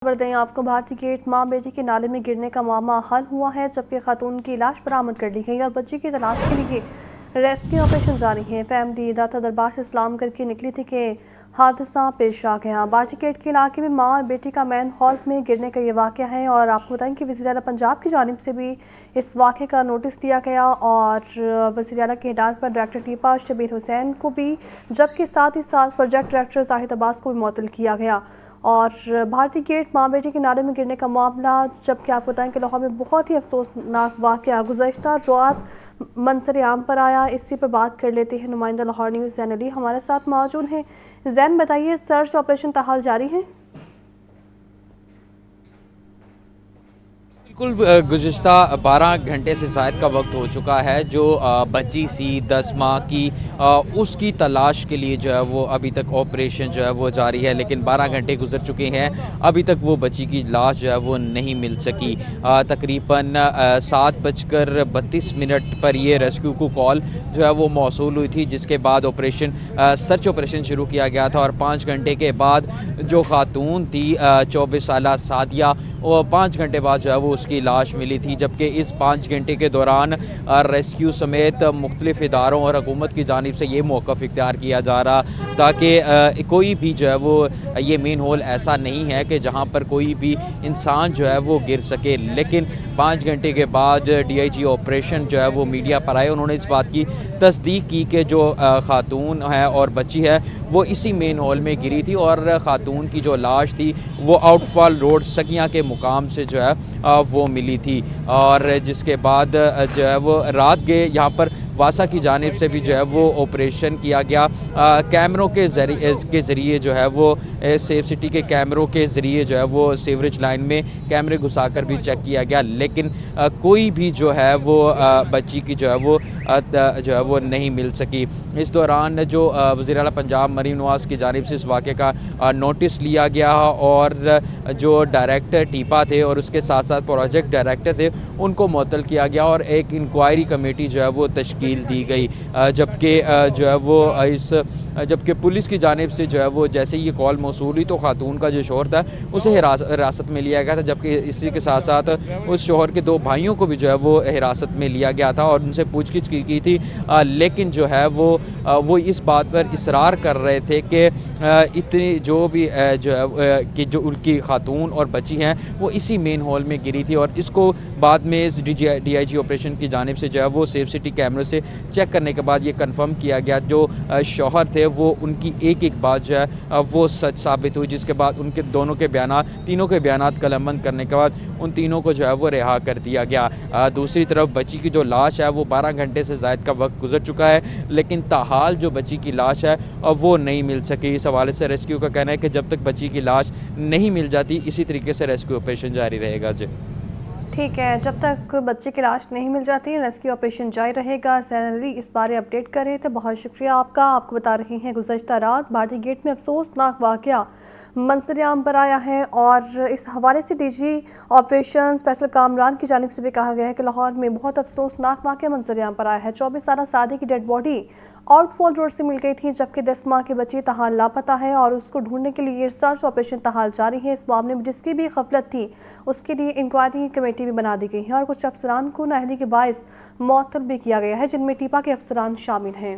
خبر دیں آپ کو، بھارتی گیٹ ماں بیٹی کے نالے میں گرنے کا معاملہ حل ہوا ہے، جبکہ خاتون کی لاش برآمد کر لی گئی اور بچی کی تلاش کے لیے ریسکیو آپریشن جاری ہے۔ فیملی داتا دربار سے سلام کر کے نکلی تھی کہ حادثہ پیش آ گیا۔ بھارتی گیٹ کے علاقے میں ماں اور بیٹی کا مین ہال میں گرنے کا یہ واقعہ ہے، اور آپ کو بتائیں کہ وزیر اعلیٰ پنجاب کی جانب سے بھی اس واقعے کا نوٹس دیا گیا اور وزیر اعلیٰ کے ہدایت پر ڈائریکٹر ٹیپا شبیر حسین کو بھی، جبکہ ساتھ ہی ساتھ پروجیکٹ ڈائریکٹر زاہد عباس کو بھی معطل کیا گیا۔ اور بھارتی گیٹ ماں بیٹی کے نالے میں گرنے کا معاملہ، جبکہ آپ کو بتائیں کہ لاہور میں بہت ہی افسوسناک واقعہ گزشتہ رات منظر عام پر آیا۔ اسی پر بات کر لیتے ہیں، نمائندہ لاہور نیوز زین علی ہمارے ساتھ موجود ہیں۔ زین بتائیے، سرچ آپریشن تاحال جاری ہے؟ بالکل، گزشتہ 12 گھنٹے سے زائد کا وقت ہو چکا ہے جو بچی سی 10 ماہ کی، اس کی تلاش کے لیے جو ہے وہ ابھی تک آپریشن جو ہے وہ جاری ہے، لیکن 12 گھنٹے گزر چکے ہیں، ابھی تک وہ بچی کی لاش جو ہے وہ نہیں مل سکی۔ تقریباً 7:32 پر یہ ریسکیو کو کال جو ہے وہ موصول ہوئی تھی، جس کے بعد سرچ آپریشن شروع کیا گیا تھا، اور 5 گھنٹے کے بعد جو خاتون تھی 24 سالہ سعدیہ، وہ 5 گھنٹے بعد جو ہے وہ اس کی لاش ملی تھی، جبکہ اس 5 گھنٹے کے دوران ریسکیو سمیت مختلف اداروں اور حکومت کی جانب سے یہ موقف اختیار کیا جا رہا تاکہ کوئی بھی جو ہے وہ یہ مین ہول ایسا نہیں ہے کہ جہاں پر کوئی بھی انسان جو ہے وہ گر سکے، لیکن 5 گھنٹے کے بعد ڈی آئی جی آپریشن جو ہے وہ میڈیا پر آئے، انہوں نے اس بات کی تصدیق کی کہ جو خاتون ہے اور بچی ہے وہ اسی مین ہول میں گری تھی، اور خاتون کی جو لاش تھی وہ آؤٹ فال روڈ سگیاں کے مقام سے جو ہے وہ ملی تھی، اور جس کے بعد جو ہے وہ رات گئے یہاں پر واسا کی جانب سے بھی جو ہے وہ آپریشن کیا گیا۔ کیمروں کے ذریعے جو ہے وہ سیف سٹی کے کیمروں کے ذریعے جو ہے وہ سیوریج لائن میں کیمرے گھسا کر بھی چیک کیا گیا، لیکن کوئی بھی جو ہے وہ بچی کی جو ہے وہ نہیں مل سکی۔ اس دوران جو وزیر اعلیٰ پنجاب مریم نواز کی جانب سے اس واقعے کا نوٹس لیا گیا، اور جو ڈائریکٹر ٹیپا تھے اور اس کے ساتھ ساتھ پروجیکٹ ڈائریکٹر تھے ان کو معطل کیا گیا، اور ایک انکوائری کمیٹی جو ہے وہ تشکیل دی گئی، جبکہ جو ہے وہ جبکہ پولیس کی جانب سے جو ہے وہ جیسے یہ کال موصول ہوئی تو خاتون کا جو شوہر تھا اسے حراست میں لیا گیا تھا، جبکہ اسی کے ساتھ ساتھ اس شوہر کے 2 بھائیوں کو بھی جو ہے وہ حراست میں لیا گیا تھا اور ان سے پوچھ گچھ کی تھی، لیکن جو ہے وہ اس بات پر اصرار کر رہے تھے کہ اتنی جو بھی جو ہے کہ جو ان کی خاتون اور بچی ہیں وہ اسی مین ہال میں گری تھی، اور اس کو بعد میں ڈی آئی جی آپریشن کی جانب سے جو ہے وہ سیف سٹی کیمرے سے چیک کرنے کے بعد یہ کنفرم کیا گیا جو شوہر تھے وہ ان کی ایک بات جو ہے وہ سچ ثابت ہوئی، جس کے بعد ان کے تینوں کے بیانات قلمبند کرنے کے بعد ان تینوں کو جو ہے وہ رہا کر دیا گیا۔ دوسری طرف بچی کی جو لاش ہے وہ 12 گھنٹے سے زائد کا وقت گزر چکا ہے، لیکن تاحال جو بچی کی لاش ہے وہ نہیں مل سکی۔ اس حوالے سے ریسکیو کا کہنا ہے کہ جب تک بچی کی لاش نہیں مل جاتی اسی طریقے سے ریسکیو آپریشن جاری رہے گا۔ جی ٹھیک ہے، جب تک بچے کی لاش نہیں مل جاتی ریسکیو آپریشن جاری رہے گا۔ زین علی اس بارے اپڈیٹ کر رہے تھے، بہت شکریہ آپ کا۔ آپ کو بتا رہی ہیں گزشتہ رات بھارتی گیٹ میں افسوسناک واقعہ منظر عام پر آیا ہے، اور اس حوالے سے D G operations Faisal Kamran کی جانب سے بھی کہا گیا ہے کہ لاہور میں بہت افسوسناک واقعہ منظر عام پر آیا ہے۔ 24 سالہ سعدی کی ڈیڈ باڈی آؤٹ فال روڈ سے مل گئی تھی، جبکہ 10 ماہ کی بچی تاحال لاپتہ ہے، اور اس کو ڈھونڈنے کے لیے سرچ آپریشن تاحال جاری ہے۔ اس معاملے میں جس کی بھی غفلت تھی اس کے لیے انکوائری کمیٹی بھی بنا دی گئی ہے، اور کچھ افسران کو نااہلی کے باعث معطل بھی کیا گیا ہے، جن میں ٹیپا کے افسران شامل ہیں۔